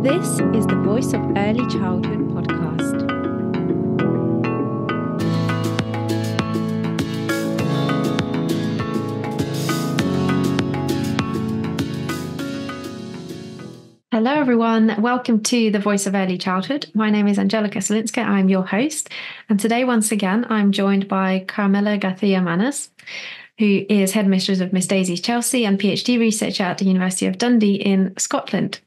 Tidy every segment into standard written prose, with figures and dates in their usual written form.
This is the Voice of Early Childhood podcast. Hello, everyone. Welcome to the Voice of Early Childhood. My name is Angelica Solinska. I'm your host. And today, once again, I'm joined by Carmela Garcia-Manas, who is headmistress of Miss Daisy's Chelsea and PhD researcher at the University of Dundee in Scotland.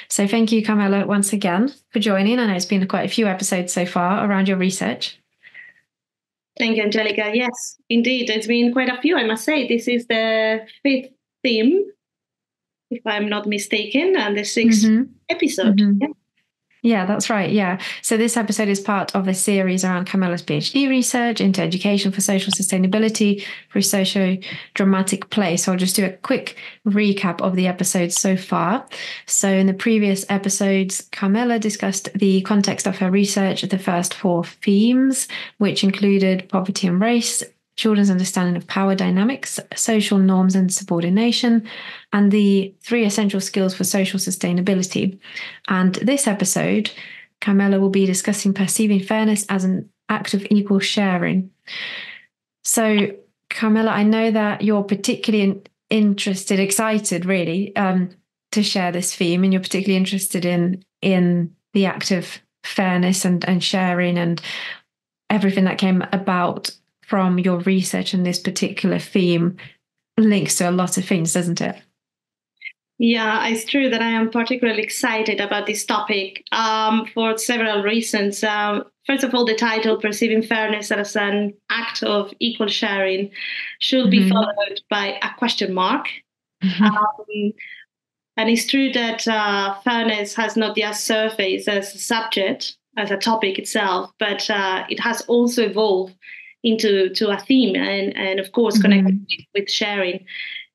So thank you, Carmela, once again for joining. I know it's been quite a few episodes so far around your research. Thank you, Angelica. Yes, indeed. It's been quite a few, I must say. This is the fifth theme, if I'm not mistaken, and the sixth episode. Yeah, that's right. Yeah. So this episode is part of a series around Carmela's PhD research into education for social sustainability through socio-dramatic play. So I'll just do a quick recap of the episodes so far. So in the previous episodes, Carmela discussed the context of her research, the first four themes, which included poverty and race, children's understanding of power dynamics, social norms and subordination, and the three essential skills for social sustainability. And this episode, Carmela will be discussing perceiving fairness as an act of equal sharing. So, Carmela, I know that you're particularly excited really, to share this theme, and you're particularly interested in the act of fairness and sharing and everything that came about from your research in this particular theme links to a lot of things, doesn't it? Yeah, it's true that I am particularly excited about this topic for several reasons. First of all, the title, Perceiving Fairness as an Act of Equal Sharing, should be followed by a question mark. And it's true that fairness has not yet surfaced as a subject, as a topic itself, but it has also evolved into a theme and of course connected with sharing.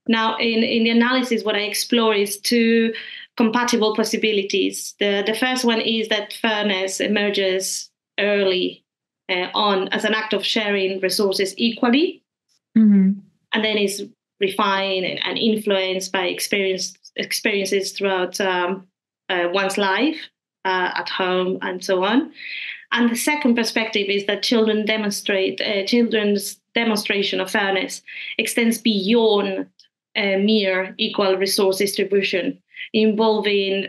Now in the analysis, what I explore is two compatible possibilities. The first one is that fairness emerges early on as an act of sharing resources equally, and then is refined and influenced by experiences throughout one's life, at home and so on. And the second perspective is that children's demonstration of fairness extends beyond mere equal resource distribution, involving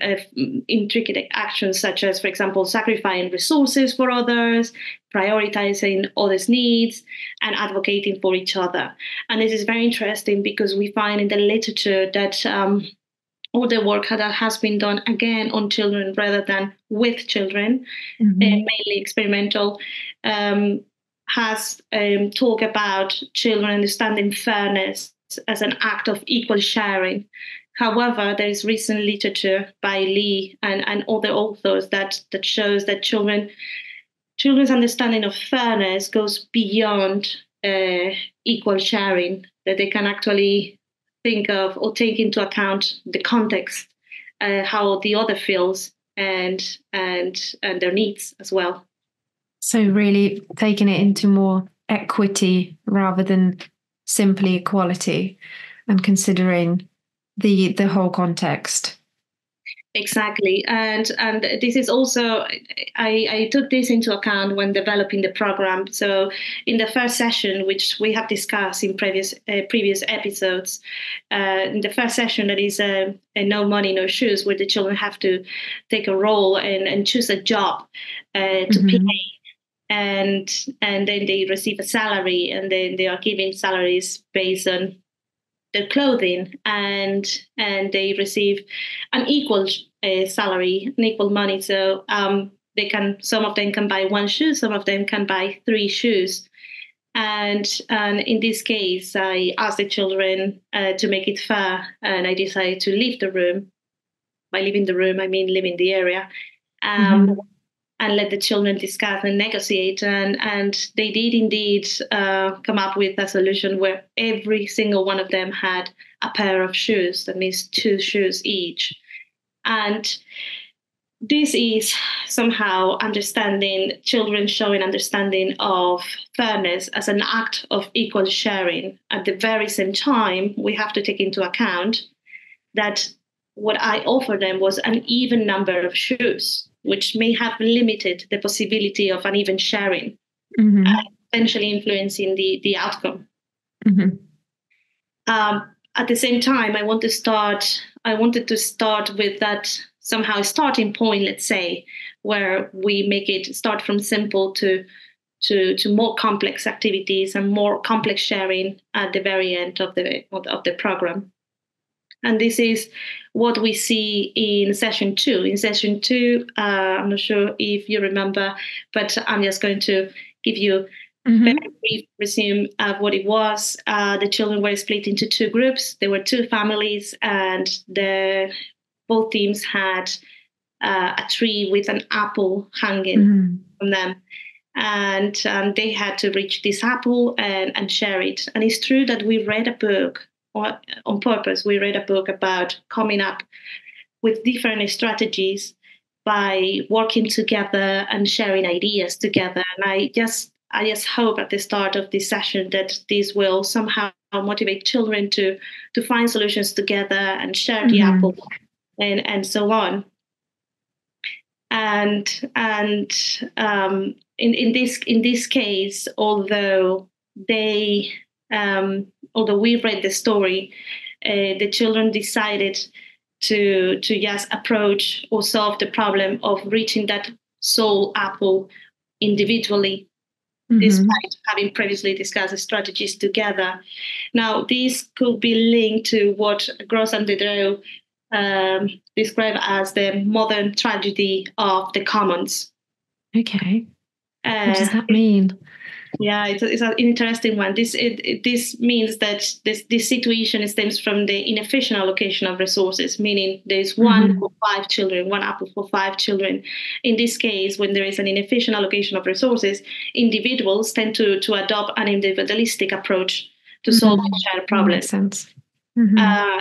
intricate actions such as, for example, sacrificing resources for others, prioritizing others' needs, and advocating for each other. And this is very interesting because we find in the literature that all the work that has been done again on children rather than with children, mainly experimental, has talked about children understanding fairness as an act of equal sharing. However, there is recent literature by Lee and other authors that shows that children's understanding of fairness goes beyond equal sharing, that they can actually think of or take into account the context, how the other feels, and their needs as well. So really taking it into more equity rather than simply equality, and considering the whole context. Exactly, and this is also I took this into account when developing the program. So in the first session, which we have discussed in previous episodes, in the first session, that is a no money, no shoes, where the children have to take a role and choose a job to pay. And then they receive a salary, and then they are given salaries based on their clothing, and they receive an equal salary, an equal money. So some of them can buy one shoe, some of them can buy 3 shoes. And in this case, I asked the children to make it fair, and I decided to leave the room. By leaving the room, I mean leaving the area. And let the children discuss and negotiate. And they did indeed come up with a solution where every single one of them had a pair of shoes. That means 2 shoes each. And this is somehow children showing understanding of fairness as an act of equal sharing. At the very same time, we have to take into account that what I offered them was an even number of shoes, which may have limited the possibility of an even sharing, potentially influencing the outcome. At the same time, I wanted to start with that somehow starting point, let's say, where we make it start from simple to more complex activities and more complex sharing at the very end of the program. And this is what we see in session 2. In session 2, I'm not sure if you remember, but I'm just going to give you a very brief resume of what it was. The children were split into 2 groups. There were 2 families, and both teams had a tree with an apple hanging from them. And they had to reach this apple and share it. And it's true that we read a book, or on purpose, we read a book about coming up with different strategies by working together and sharing ideas together. And I just hope at the start of this session that this will somehow motivate children to find solutions together and share the apple and so on. And in this case, although we read the story, the children decided to just approach or solve the problem of reaching that soul apple individually, despite having previously discussed strategies together. Now, this could be linked to what Gross and Dedreau describe as the modern tragedy of the commons. Okay. What does that mean? Yeah, it's an interesting one. This means that this situation stems from the inefficient allocation of resources, meaning there's one for 5 children, one apple for 5 children. In this case, when there is an inefficient allocation of resources, individuals tend to adopt an individualistic approach to solve a shared problem. Makes sense.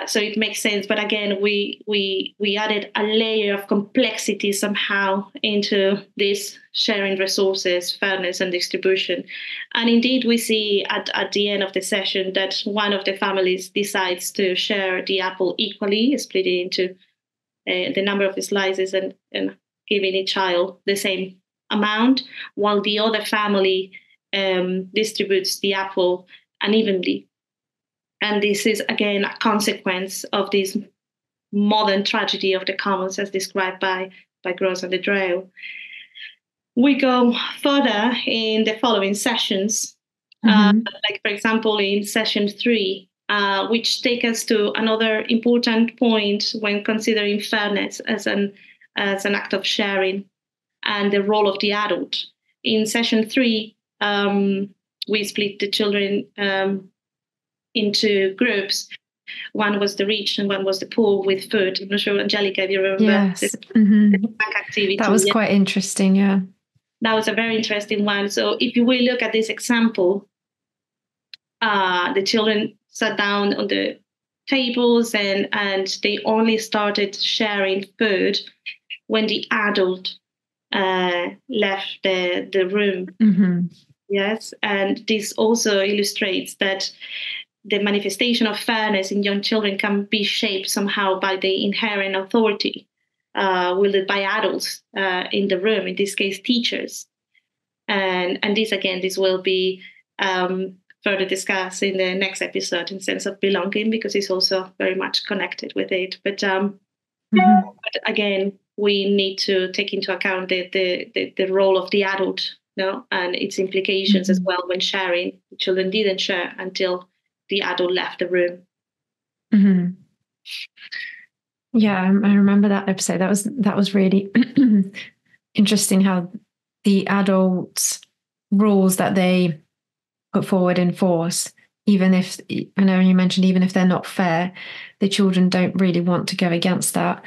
So it makes sense, but again, we added a layer of complexity somehow into this sharing resources, fairness, and distribution. And indeed, we see at the end of the session that one of the families decides to share the apple equally, split it into the number of slices and giving each child the same amount, while the other family distributes the apple unevenly. And this is, again, a consequence of this modern tragedy of the commons as described by Gross and Dedreau. We go further in the following sessions, like, for example, in session 3, which take us to another important point when considering fairness as an act of sharing and the role of the adult. In session 3, we split the children into groups. One was the rich and one was the poor with food. I'm not sure, Angelica, if you remember. Yes. The activity. That was quite interesting, yeah. That was a very interesting one. So if you will look at this example, the children sat down on the tables and they only started sharing food when the adult left the room. Yes, and this also illustrates that the manifestation of fairness in young children can be shaped somehow by the inherent authority wielded by adults in the room, in this case, teachers. And this will be further discussed in the next episode in sense of belonging, because it's also very much connected with it. But again, we need to take into account the role of the adult, and its implications as well when sharing. The children didn't share until the adult left the room. Yeah, I remember that episode. That was really interesting how the adults' rules that they put forward enforce, even if, I know you mentioned, even if they're not fair, the children don't really want to go against that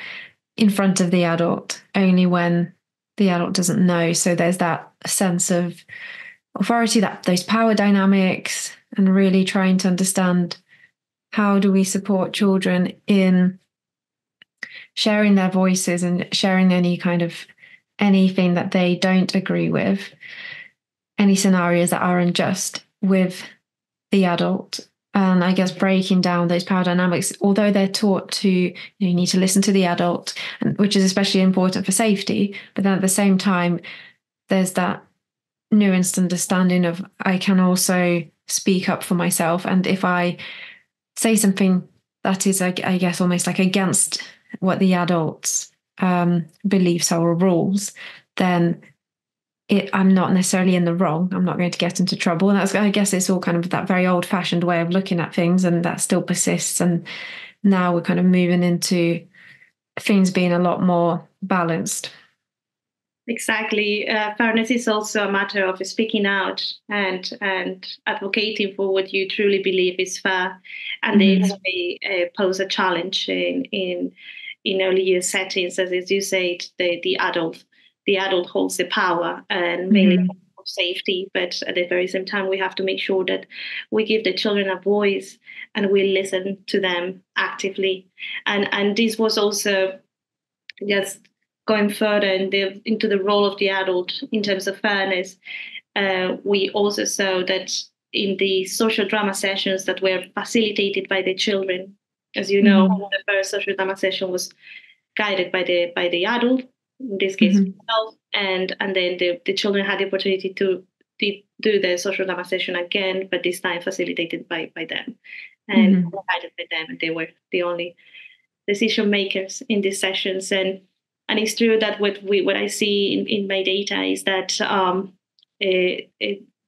in front of the adult, only when the adult doesn't know. So there's that sense of authority, that those power dynamics, and really trying to understand how do we support children in sharing their voices and sharing anything that they don't agree with, any scenarios that are unjust with the adult, and I guess breaking down those power dynamics, although they're taught to, you need to listen to the adult, which is especially important for safety, but then at the same time, there's that nuanced understanding of I can also speak up for myself. And if I say something that is, I guess, almost like against what the adults' beliefs are or rules, then I'm not necessarily in the wrong. I'm not going to get into trouble. And I guess it's all kind of that very old fashioned way of looking at things, and that still persists. And now we're kind of moving into things being a lot more balanced. Exactly. Fairness is also a matter of speaking out and advocating for what you truly believe is fair, and they pose a challenge in early years settings, as you said. The adult holds the power and mainly for safety, but at the very same time, we have to make sure that we give the children a voice and we listen to them actively. And this was also just going further into the role of the adult in terms of fairness. We also saw that in the social drama sessions that were facilitated by the children, as you know, the first social drama session was guided by the adult, in this case myself, and then the children had the opportunity to do the social drama session again, but this time facilitated by them and guided by them, and they were the only decision makers in these sessions. And it's true that what I see in my data is that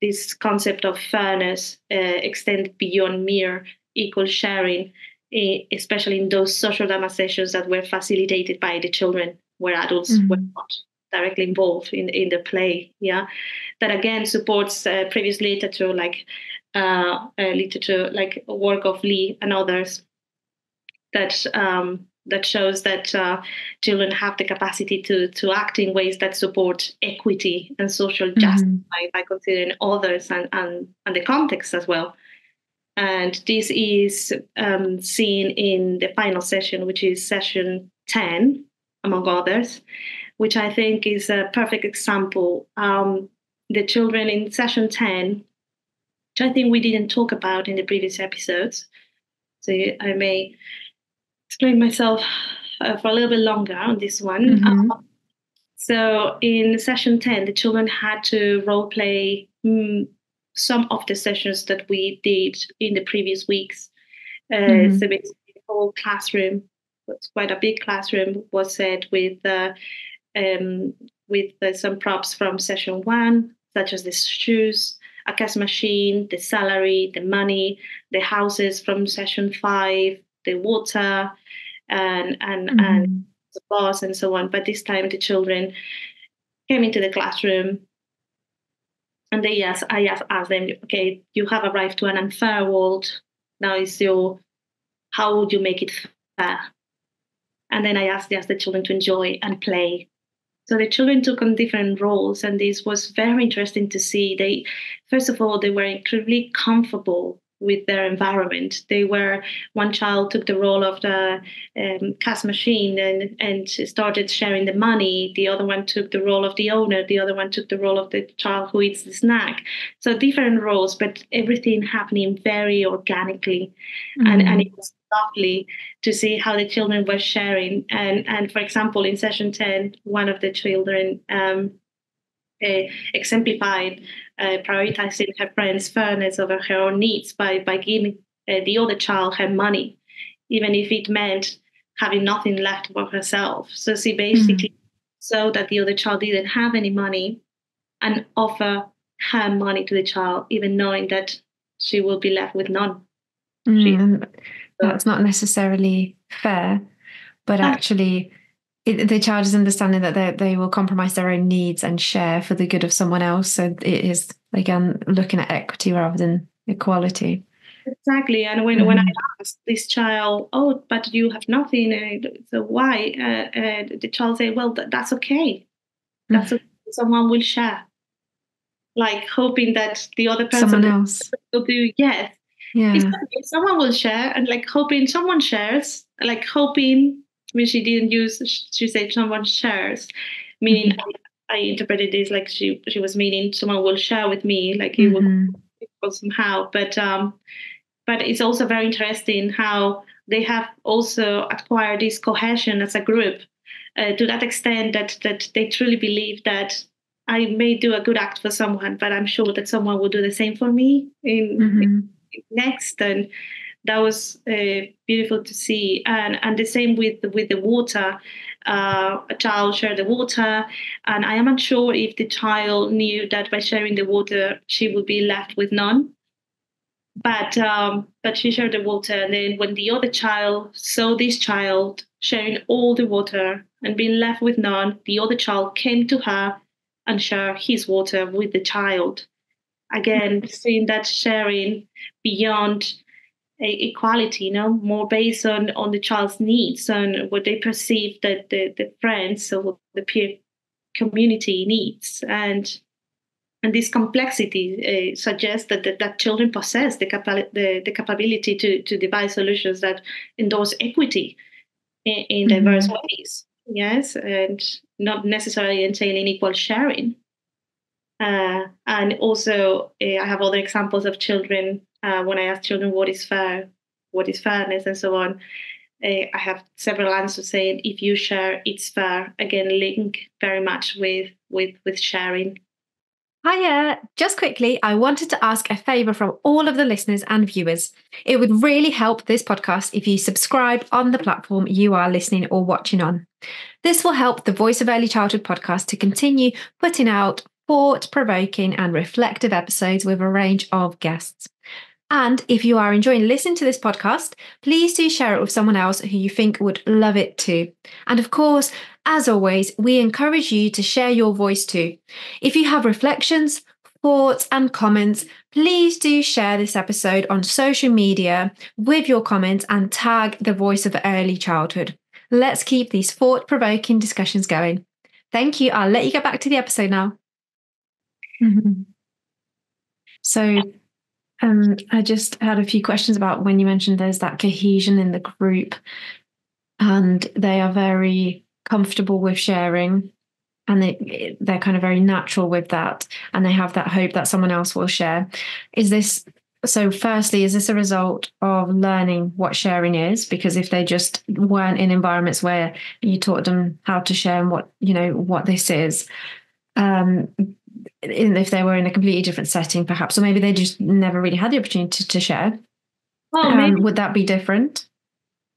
this concept of fairness extends beyond mere equal sharing, especially in those social drama sessions that were facilitated by the children, where adults were not directly involved in the play. Yeah, that again supports previous literature like work of Lee and others that shows that children have the capacity to act in ways that support equity and social justice by considering others and the context as well. And this is seen in the final session, which is session 10, among others, which I think is a perfect example. The children in session 10, which I think we didn't talk about in the previous episodes, so I may explain myself for a little bit longer on this one. So in session 10, the children had to role play some of the sessions that we did in the previous weeks. So basically the whole classroom, it's quite a big classroom, was set with some props from session 1, such as the shoes, a cash machine, the salary, the money, the houses from session 5, the water, and the bus, and so on. But this time the children came into the classroom, and I asked them, okay, you have arrived to an unfair world. Now is how would you make it fair? And then I asked the children to enjoy and play. So the children took on different roles, and this was very interesting to see. First of all, they were incredibly comfortable with their environment. One child took the role of the cash machine and started sharing the money. The other one took the role of the owner. The other one took the role of the child who eats the snack. So different roles, but everything happening very organically. And it was lovely to see how the children were sharing. And for example, in session 10, one of the children exemplified prioritizing her friend's fairness over her own needs by giving the other child her money, even if it meant having nothing left for herself. So she basically saw that the other child didn't have any money and offer her money to the child, even knowing that she will be left with none. That's not necessarily fair, but actually the child is understanding that they will compromise their own needs and share for the good of someone else. So it is, again, looking at equity rather than equality. Exactly. And when I asked this child, oh, but you have nothing, so why? The child said, well, that's okay. That's okay. Someone will share. Like hoping that the other person someone else will do, yes. Yeah. Exactly. Someone will share, and like hoping someone shares, like hoping, I mean, she said someone shares, meaning I interpreted this like she was meaning someone will share with me, like it will somehow. But but it's also very interesting how they have also acquired this cohesion as a group to that extent that they truly believe that I may do a good act for someone, but I'm sure that someone will do the same for me in next. And that was beautiful to see. And the same with the water. A child shared the water, and I am unsure if the child knew that by sharing the water she would be left with none. But she shared the water, and then when the other child saw this child sharing all the water and being left with none, the other child came to her and shared his water with the child. Again, seeing that sharing beyond equality, more based on the child's needs and what they perceive that the friends or the peer community needs. And this complexity suggests that children possess the capability to devise solutions that endorse equity in diverse ways. Yes, and not necessarily entailing equal sharing. And also, I have other examples of children. When I ask children what is fair, what is fairness, and so on, I have several answers saying, if you share, it's fair. Again, link very much with sharing. Hiya! Just quickly, I wanted to ask a favour from all of the listeners and viewers. It would really help this podcast if you subscribe on the platform you are listening or watching on. This will help the Voice of Early Childhood podcast to continue putting out thought-provoking and reflective episodes with a range of guests. And if you are enjoying listening to this podcast, please do share it with someone else who you think would love it too. And of course, as always, we encourage you to share your voice too. If you have reflections, thoughts, and comments, please do share this episode on social media with your comments and tag the Voice of Early Childhood. Let's keep these thought-provoking discussions going. Thank you. I'll let you get back to the episode now. So, I just had a few questions about when you mentioned there's that cohesion in the group and they are very comfortable with sharing and they're kind of very natural with that and they have that hope that someone else will share. Firstly, is this a result of learning what sharing is? Because if they just weren't in environments where you taught them how to share and what this is, if they were in a completely different setting, perhaps, or maybe they just never really had the opportunity to share. Would that be different?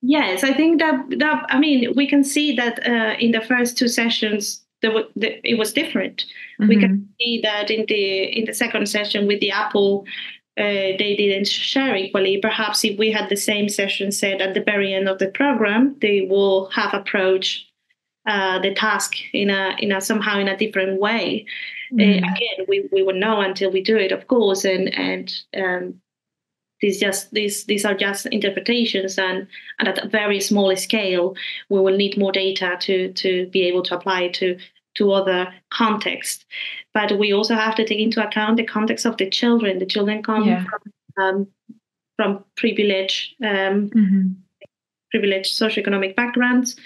Yes, I think that I mean, we can see that in the first two sessions, it was different. We can see that in the second session with the apple, they didn't share equally. Perhaps if we had the same session said at the very end of the program, they will have approached the task in a somehow in a different way. Again, we will know until we do it, of course, and these are just interpretations, and at a very small scale, we will need more data to be able to apply it to other contexts. But we also have to take into account the context of the children. The children come from privileged socioeconomic backgrounds.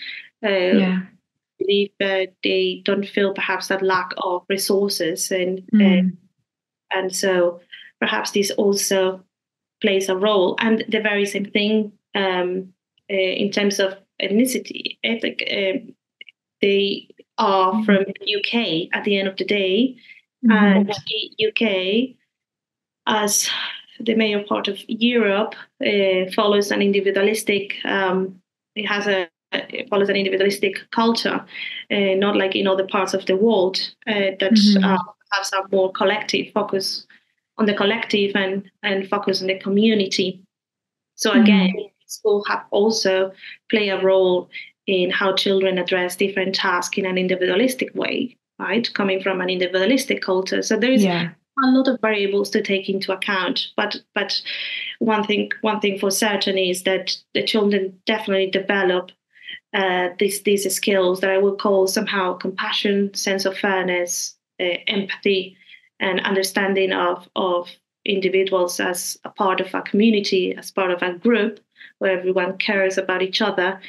Believe that they don't feel perhaps that lack of resources, and so perhaps this also plays a role. And the very same thing in terms of ethnicity. They are from the UK at the end of the day, and the UK, as the major part of Europe, follows an individualistic. It follows an individualistic culture, not like in other parts of the world that perhaps are more collective, focus on the collective and focus on the community. So again, school have also play a role in how children address different tasks in an individualistic way, right? Coming from an individualistic culture. So there is a lot of variables to take into account. But one thing for certain is that the children definitely develop these skills that I would call somehow compassion, sense of fairness, empathy, and understanding of individuals as a part of a community, as part of a group where everyone cares about each other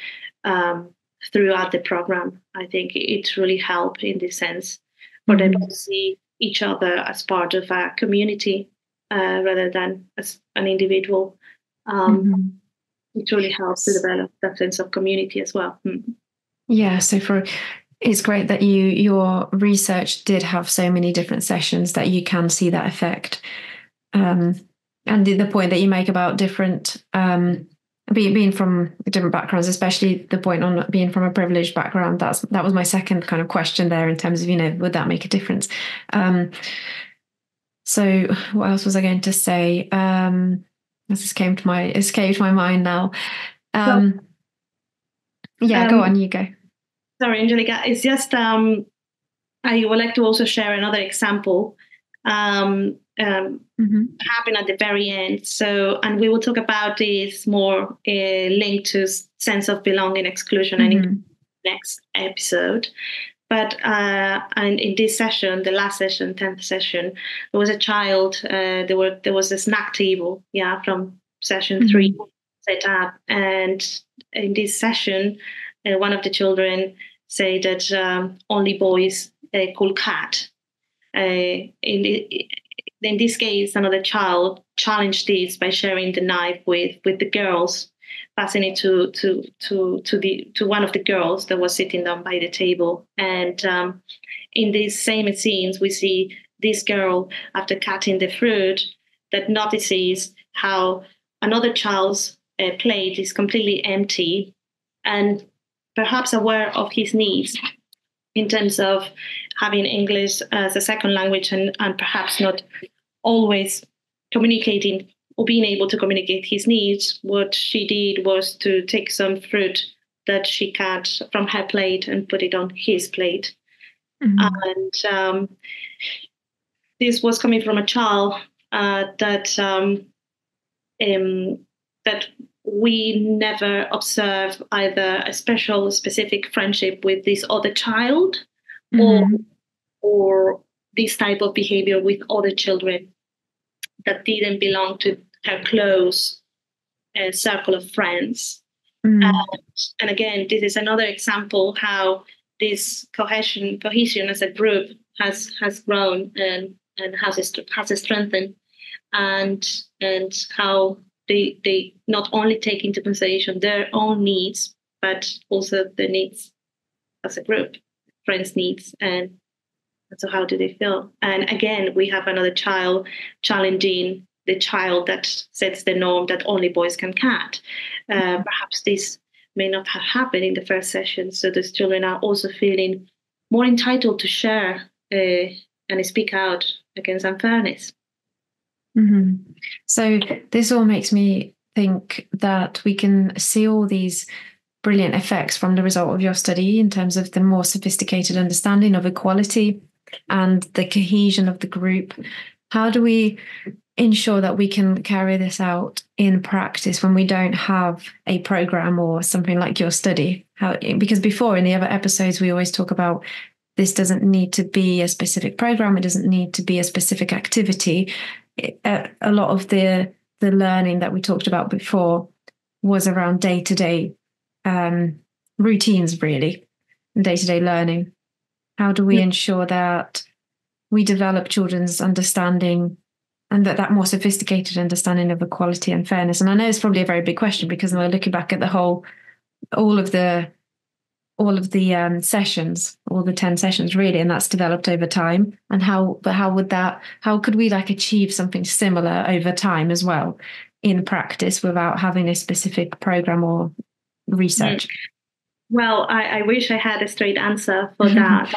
throughout the program. I think it really helped in this sense for them to see each other as part of a community rather than as an individual It really helps to develop that sense of community as well. Yeah, so it's great that your research did have so many different sessions that you can see that effect. And the point that you make about different being from different backgrounds, especially the point on being from a privileged background, that was my second kind of question there in terms of, would that make a difference? So what else was I going to say? This escaped my mind now. Go on, you go. Sorry, Angelica. It's just I would like to also share another example. Happened at the very end. So, and we will talk about this more linked to sense of belonging, exclusion, and in next episode. But and in this session, the last session, 10th session, there was a child. There was a snack table, from session 3 set up, and in this session, one of the children say that only boys could cut. In this case, another child challenged this by sharing the knife with the girls, passing it to one of the girls that was sitting down by the table. And in these same scenes, we see this girl, after cutting the fruit, that notices how another child's plate is completely empty, and perhaps aware of his needs in terms of having English as a second language and perhaps not always communicating or being able to communicate his needs. What she did was to take some fruit that she cut from her plate and put it on his plate. And this was coming from a child that we never observe either a specific friendship with this other child or this type of behavior with other children that didn't belong to her close circle of friends. And again, this is another example how this cohesion as a group has grown and has strengthened, and how they not only take into consideration their own needs, but also the needs as a group, friends' needs, and so how do they feel? And again, we have another child challenging the child that sets the norm that only boys can cut. Perhaps this may not have happened in the first session, so those children are also feeling more entitled to share and speak out against unfairness. So this all makes me think that we can see all these brilliant effects from the result of your study in terms of the more sophisticated understanding of equality and the cohesion of the group. How do we ensure that we can carry this out in practice when we don't have a program or something like your study? Because before in the other episodes, we always talk about this doesn't need to be a specific program. It doesn't need to be a specific activity. A lot of the learning that we talked about before was around day-to-day routines, really, day-to-day learning. How do we ensure that we develop children's understanding and that more sophisticated understanding of equality and fairness? And I know it's probably a very big question because we're looking back at all of the sessions, all the 10 sessions really, and that's developed over time. And how could we achieve something similar over time as well in practice without having a specific program or research? Well, I wish I had a straight answer for that.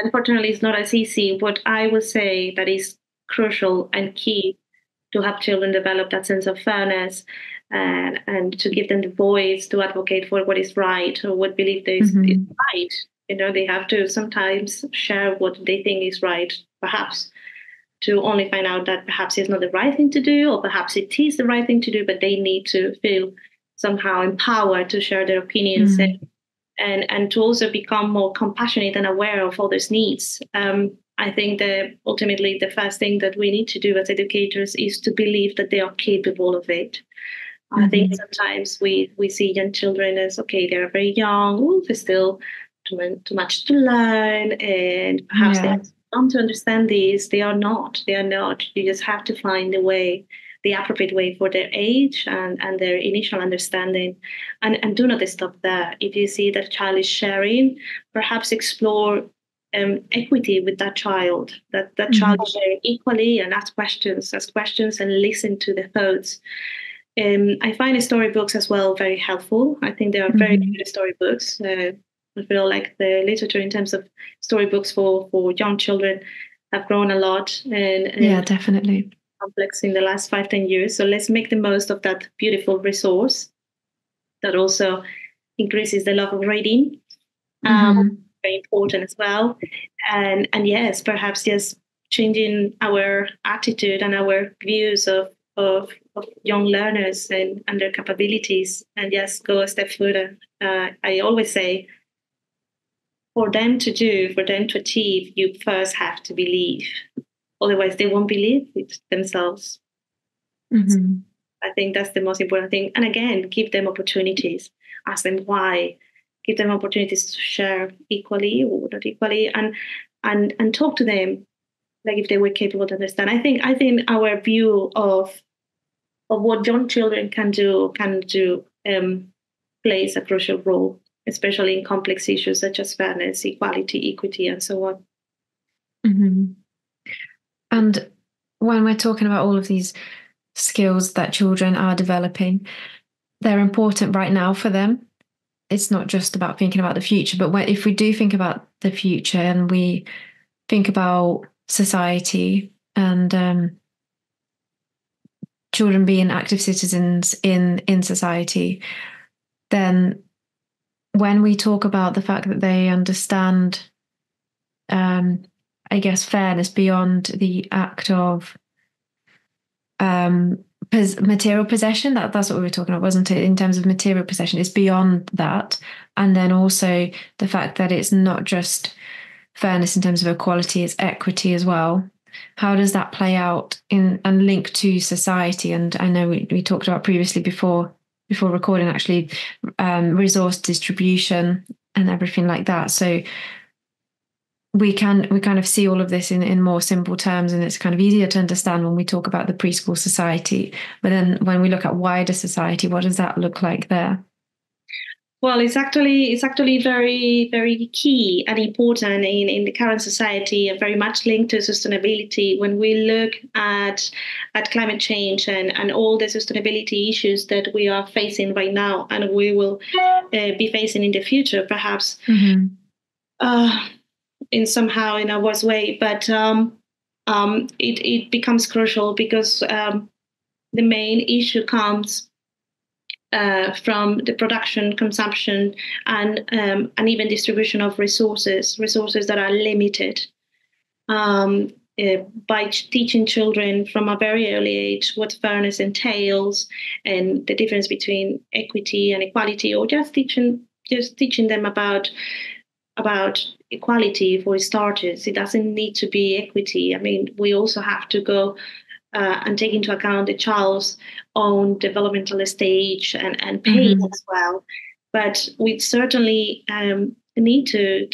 Unfortunately, it's not as easy. What I would say that is crucial and key to have children develop that sense of fairness and to give them the voice to advocate for what is right or what believe is right. They have to sometimes share what they think is right, perhaps to only find out that perhaps it's not the right thing to do, or perhaps it is the right thing to do, but they need to feel somehow empowered to share their opinions and to also become more compassionate and aware of others' needs. I think that ultimately the first thing that we need to do as educators is to believe that they are capable of it. I think sometimes we see young children as, okay, they're very young, there's still too much to learn, and perhaps they have come to understand this. They are not. You just have to find a way the appropriate way for their age and their initial understanding. And do not stop there. If you see that a child is sharing, perhaps explore equity with that child, that child is sharing equally, and ask questions and listen to their thoughts. I find storybooks as well very helpful. I think they are very good storybooks. I feel like the literature in terms of storybooks for young children have grown a lot, and yeah, definitely complex in the last 5-10 years. So let's make the most of that beautiful resource that also increases the love of reading. Very important as well. And yes, perhaps just changing our attitude and our views of young learners and their capabilities, and just go a step further. I always say, for them to achieve, you first have to believe. Otherwise, they won't believe it themselves. I think that's the most important thing. And again, give them opportunities. Ask them why. Give them opportunities to share equally or not equally, and talk to them like if they were capable to understand. I think our view of what young children can do plays a crucial role, especially in complex issues such as fairness, equality, equity, and so on. And when we're talking about all of these skills that children are developing, they're important right now for them. It's not just about thinking about the future, but if we do think about the future and we think about society and children being active citizens in society, then when we talk about the fact that they understand, I guess, fairness beyond the act of material possession, that's what we were talking about, wasn't it? In terms of material possession, it's beyond that. And then also the fact that it's not just fairness in terms of equality, it's equity as well. How does that play out and link to society? And I know we talked about previously before recording, actually, resource distribution and everything like that. So we kind of see all of this in more simple terms, and it's kind of easier to understand when we talk about the preschool society. But then when we look at wider society, what does that look like there? Well, it's actually very, very key and important in the current society, and very much linked to sustainability. When we look at climate change and all the sustainability issues that we are facing right now, and we will be facing in the future, perhaps in a worse way, but it becomes crucial because the main issue comes from the production, consumption, and even distribution of resources that are limited. By teaching children from a very early age what fairness entails and the difference between equity and equality, or just teaching them about equality for starters. It doesn't need to be equity. I mean, we also have to go and take into account the child's own developmental stage and pace as well. But we certainly need to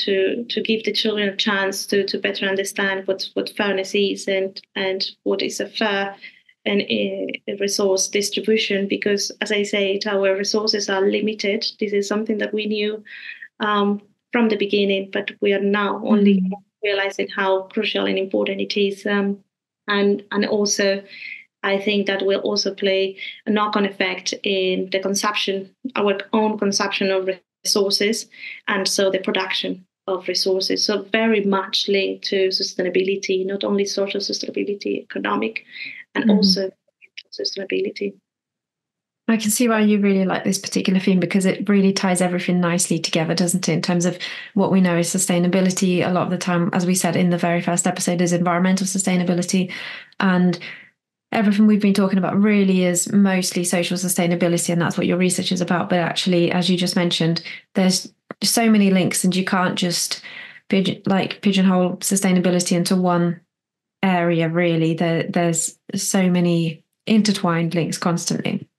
give the children a chance to better understand what fairness is and what is a fair and a resource distribution. Because, as I said, our resources are limited. This is something that we knew from the beginning, but we are now only realizing how crucial and important it is. And also, I think that will also play a knock-on effect in the consumption, our own consumption of resources, and so the production of resources. So very much linked to sustainability, not only social sustainability, economic, and also sustainability. I can see why you really like this particular theme, because it really ties everything nicely together, doesn't it? In terms of what we know is sustainability, a lot of the time, as we said in the very first episode, is environmental sustainability. And everything we've been talking about really is mostly social sustainability, and that's what your research is about. But actually, as you just mentioned, there's so many links, and you can't just pigeonhole sustainability into one area, really. There's so many intertwined links constantly.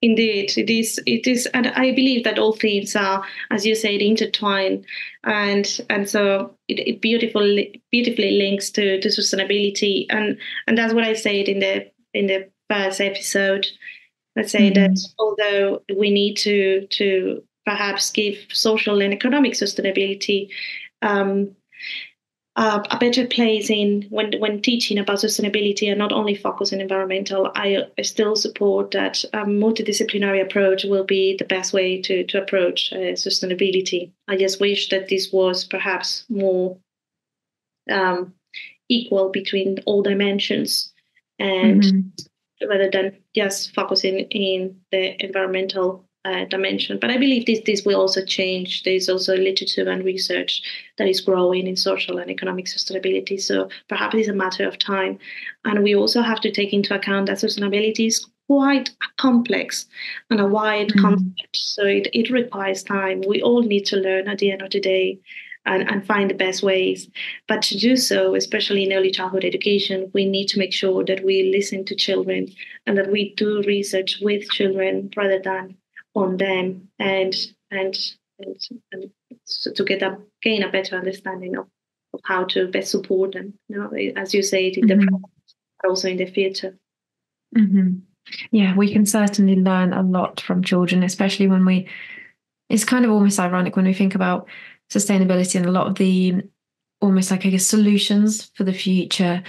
Indeed, it is, and I believe that all themes are, as you said, intertwined, and so it beautifully links to sustainability, and that's what I said in the in the first episode. Let's say that although we need to perhaps give social and economic sustainability a better place in when teaching about sustainability and not only focus on environmental, I still support that a multidisciplinary approach will be the best way to approach sustainability. I just wish that this was perhaps more equal between all dimensions, and rather than just focusing in the environmental dimension. But I believe this will also change. There is also literature and research that is growing in social and economic sustainability. So perhaps it's a matter of time. And we also have to take into account that sustainability is quite complex and a wide concept. So it requires time. We all need to learn at the end of the day and find the best ways. But to do so, especially in early childhood education, we need to make sure that we listen to children and that we do research with children rather than on them, and so to gain a better understanding of how to best support them. As you say, in the present, but also in the future. Yeah, we can certainly learn a lot from children, especially when it's kind of almost ironic when we think about sustainability, and a lot of the almost like, I guess, solutions for the future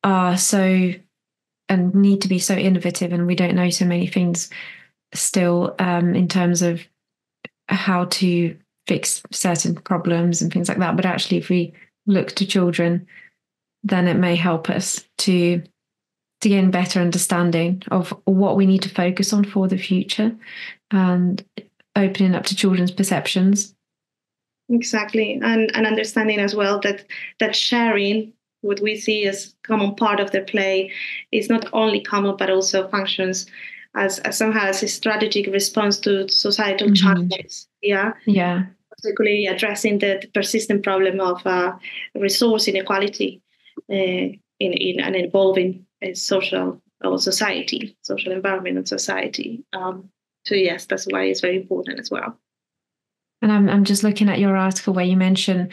are so and need to be so innovative, and we don't know so many things still in terms of how to fix certain problems and things like that. But actually, if we look to children, then it may help us to gain better understanding of what we need to focus on for the future, and opening up to children's perceptions. Exactly. And understanding as well that sharing what we see as common part of their play is not only common, but also functions as somehow as a strategic response to societal challenges. Yeah. Particularly addressing the persistent problem of resource inequality in an evolving social environment and society. So yes, that's why it's very important as well. And I'm just looking at your article where you mention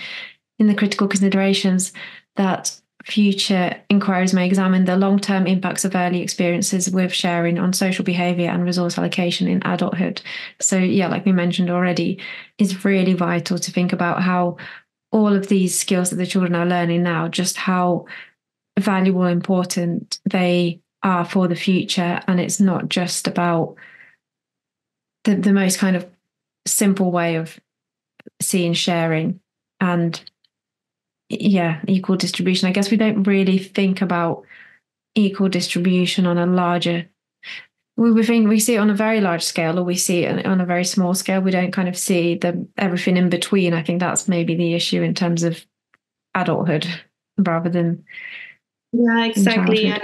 in the critical considerations that future inquiries may examine the long-term impacts of early experiences with sharing on social behaviour and resource allocation in adulthood. So yeah, like we mentioned already, it's really vital to think about how all of these skills that the children are learning now, just how valuable and important they are for the future. And it's not just about the most kind of simple way of seeing sharing and equal distribution. I guess we don't really think about equal distribution on a larger, we see it on a very large scale, or we see it on a very small scale. We don't kind of see everything in between. I think that's maybe the issue in terms of adulthood rather than exactly, and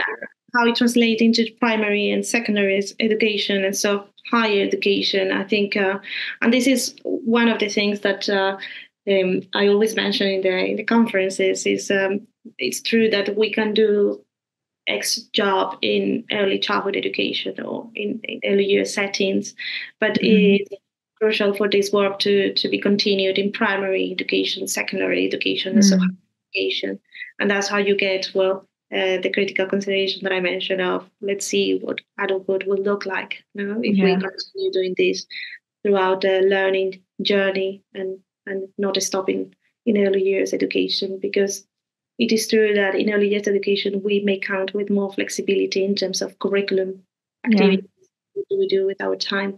how it translates into primary and secondary education, and so higher education. I think, and this is one of the things that I always mention in the conferences is it's true that we can do X job in early childhood education or in early year settings, but it's crucial for this work to be continued in primary education, secondary education, and so education. And that's how you get, the critical consideration that I mentioned of, let's see what adulthood will look like if we continue doing this throughout the learning journey and not stopping in early years education, because it is true that in early years education we may count with more flexibility in terms of curriculum activities. What do we do with our time?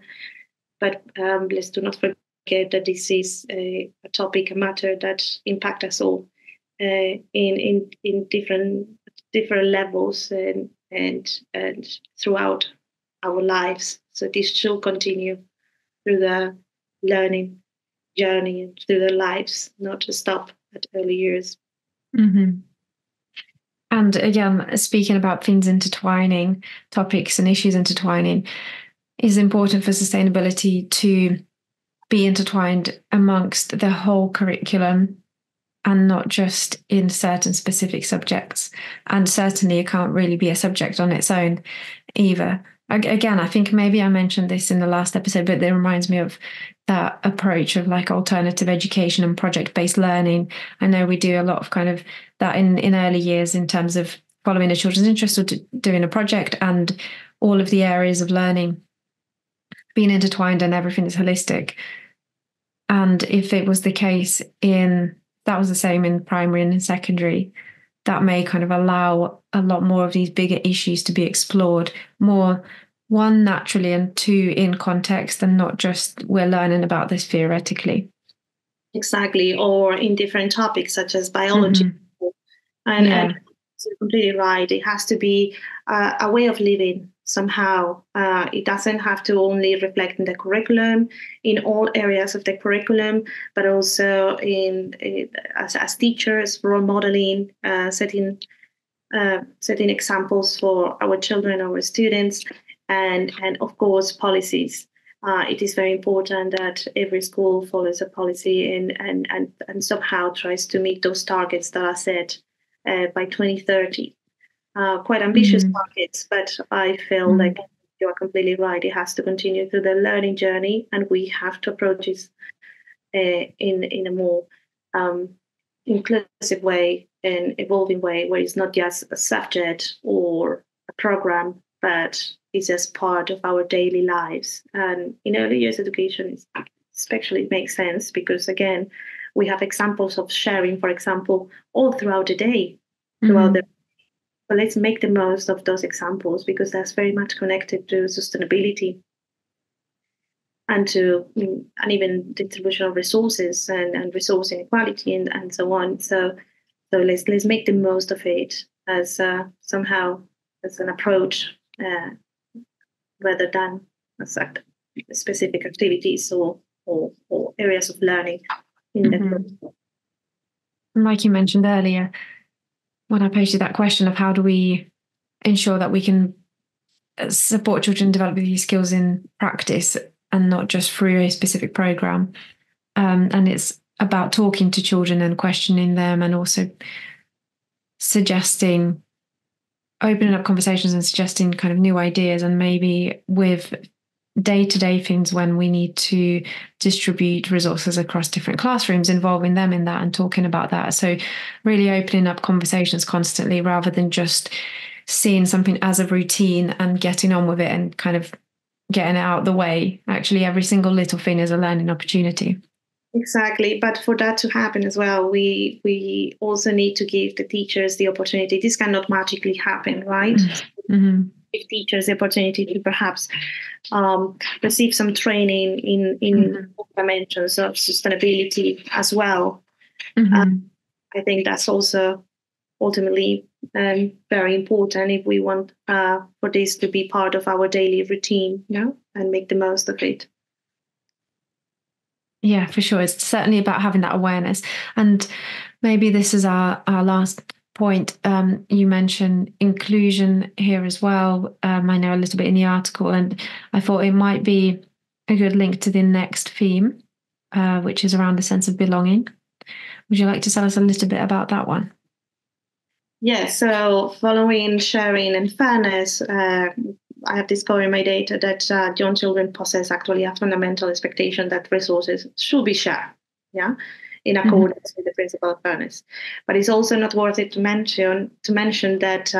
But let's do not forget that this is a topic, a matter that impacts us all in different levels and throughout our lives. So this should continue through the learning journey and through their lives, not to stop at early years. And again, speaking about things intertwining, topics and issues intertwining, is important for sustainability to be intertwined amongst the whole curriculum and not just in certain specific subjects. And certainly it can't really be a subject on its own either. Again, I think maybe I mentioned this in the last episode, but it reminds me of that approach of like alternative education and project-based learning. I know we do a lot of kind of that in early years in terms of following a children's interest or doing a project, and all of the areas of learning being intertwined and everything is holistic. And if it was the case that was the same in primary and in secondary, that may kind of allow a lot more of these bigger issues to be explored more, one, naturally, and two, in context, and not just we're learning about this theoretically. Exactly, or in different topics such as biology. Mm-hmm. And you're completely right. It has to be a way of living somehow. It doesn't have to only reflect in the curriculum, in all areas of the curriculum, but also as teachers, role modeling, setting examples for our children, our students, and of course policies. It is very important that every school follows a policy and somehow tries to meet those targets that are set by 2030. Quite ambitious targets, but I feel like you are completely right. It has to continue through the learning journey, and we have to approach this in a more inclusive way and evolving way, where it's not just a subject or a program, but it's just part of our daily lives. And in early years education, especially makes sense because, again, we have examples of sharing, for example, all throughout the day. But let's make the most of those examples because that's very much connected to sustainability and even distribution of resources and resource inequality and so on. So let's make the most of it as somehow as an approach rather than as specific activities or areas of learning in the group. Like you mentioned earlier, when I posed you that question of how do we ensure that we can support children develop these skills in practice and not just through a specific program, and it's about talking to children and questioning them, and also opening up conversations and suggesting kind of new ideas, and maybe with day-to-day things when we need to distribute resources across different classrooms, involving them in that and talking about that. So really opening up conversations constantly rather than just seeing something as a routine and getting on with it and kind of getting it out of the way. Actually, every single little thing is a learning opportunity. Exactly. But for that to happen as well, we also need to give the teachers the opportunity. This cannot magically happen, right? Give teachers the opportunity to perhaps receive some training in dimensions of sustainability as well. I think that's also ultimately very important if we want for this to be part of our daily routine, and make the most of it. Yeah, for sure. It's certainly about having that awareness. And maybe this is our last point. You mentioned inclusion here as well. I know a little bit in the article, and I thought it might be a good link to the next theme, which is around the sense of belonging. Would you like to tell us a little bit about that one? Yeah, so following sharing and fairness, I have discovered in my data that young children possess actually a fundamental expectation that resources should be shared, in accordance with the principle of fairness. But it's also noteworthy to mention that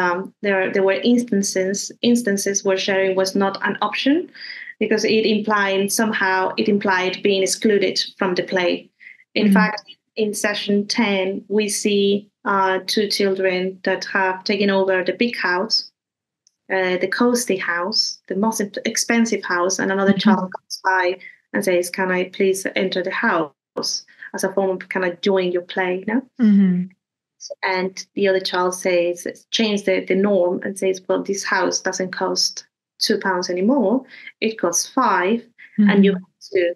there were instances where sharing was not an option because it implied being excluded from the play. In fact, in session 10, we see two children that have taken over the big house, the coasty house, the most expensive house, and another child comes by and says, "Can I please enter the house?" as a form of, "Can I join your play?" And the other child says, change the norm and says, "Well, this house doesn't cost £2 anymore. It costs 5, and you have to."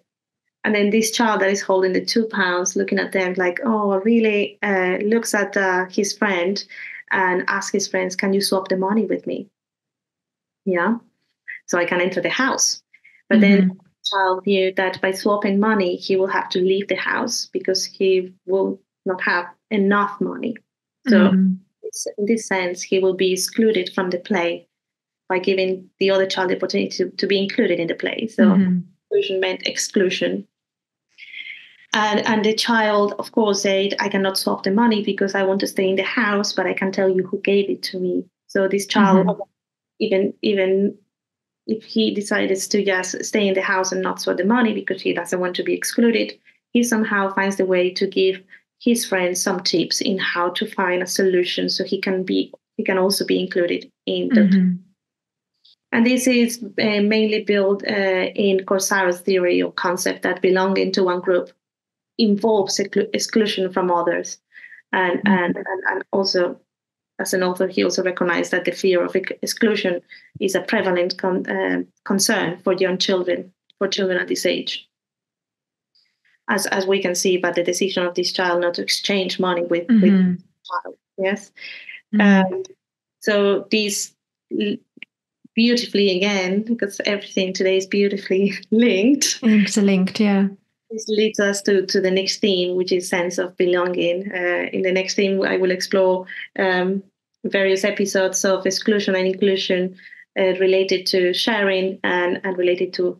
And then this child that is holding the £2, looking at them like, oh, really, looks at his friend and asks his friends, "Can you swap the money with me? So I can enter the house." But then the child knew that by swapping money, he will have to leave the house because he will not have enough money. So in this sense, he will be excluded from the play by giving the other child the opportunity to be included in the play. So inclusion meant exclusion. And the child, of course, said, I cannot swap the money because I want to stay in the house, but I can tell you who gave it to me. So this child, even if he decided to just stay in the house and not swap the money because he doesn't want to be excluded, he somehow finds the way to give his friends some tips in how to find a solution so he can also be included in the. And this is mainly built in Corsara's theory or concept that belonging to one group involves exclusion from others. And also, as an author, he also recognized that the fear of exclusion is a prevalent concern for young children, for children at this age. As we can see by the decision of this child not to exchange money with child. Yes. So these beautifully, again, because everything today is beautifully interlinked, yeah. This leads us to the next theme, which is sense of belonging. In the next theme, I will explore various episodes of exclusion and inclusion related to sharing and related to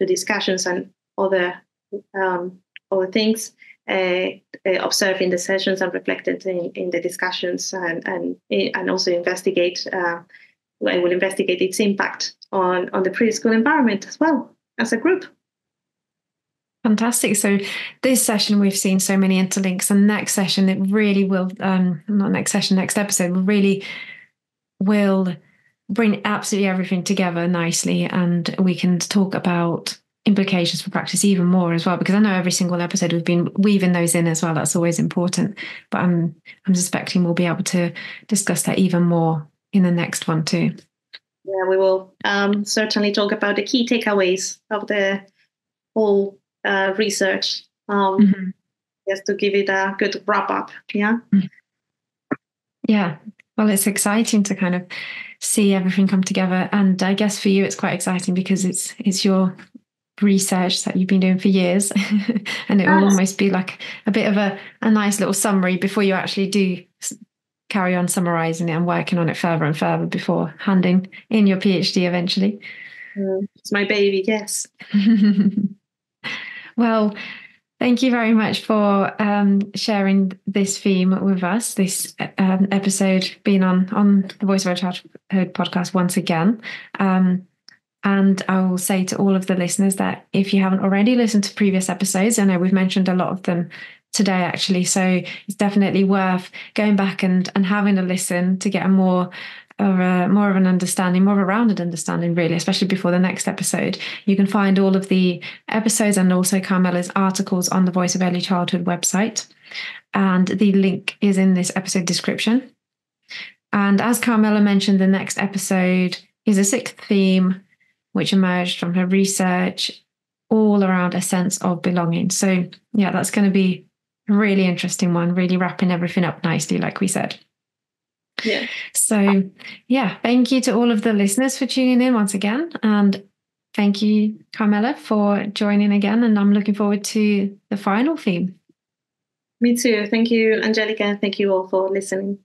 discussions and other things observed in the sessions and reflected in the discussions, and also investigate. I will investigate its impact on the preschool environment as well as a group. Fantastic. So this session, we've seen so many interlinks, and next session, it really will, next episode, really will bring absolutely everything together nicely, and we can talk about implications for practice even more as well, because I know every single episode we've been weaving those in as well. That's always important, but I'm suspecting we'll be able to discuss that even more in the next one too. Yeah, we will certainly talk about the key takeaways of the whole research, just to give it a good wrap up. Yeah. Yeah. Well, it's exciting to kind of see everything come together, and I guess for you it's quite exciting because it's your research that you've been doing for years, and it will almost be like a bit of a nice little summary before you actually do carry on summarizing it and working on it further and further before handing in your PhD eventually. It's my baby, yes. Well, thank you very much for sharing this theme with us, this episode being on the Voice of Early Childhood podcast once again. And I will say to all of the listeners that if you haven't already listened to previous episodes, I know we've mentioned a lot of them today actually, so it's definitely worth going back and having a listen to get a more of an understanding, more of a rounded understanding really, especially before the next episode. You can find all of the episodes and also Carmela's articles on the Voice of Early Childhood website, and the link is in this episode description. And as Carmela mentioned, the next episode is a sixth theme which emerged from her research all around a sense of belonging. So yeah, that's going to be a really interesting one, really wrapping everything up nicely, like we said. Yeah. So yeah, thank you to all of the listeners for tuning in once again. And thank you, Carmela, for joining again. And I'm looking forward to the final theme. Me too. Thank you, Angelica. Thank you all for listening.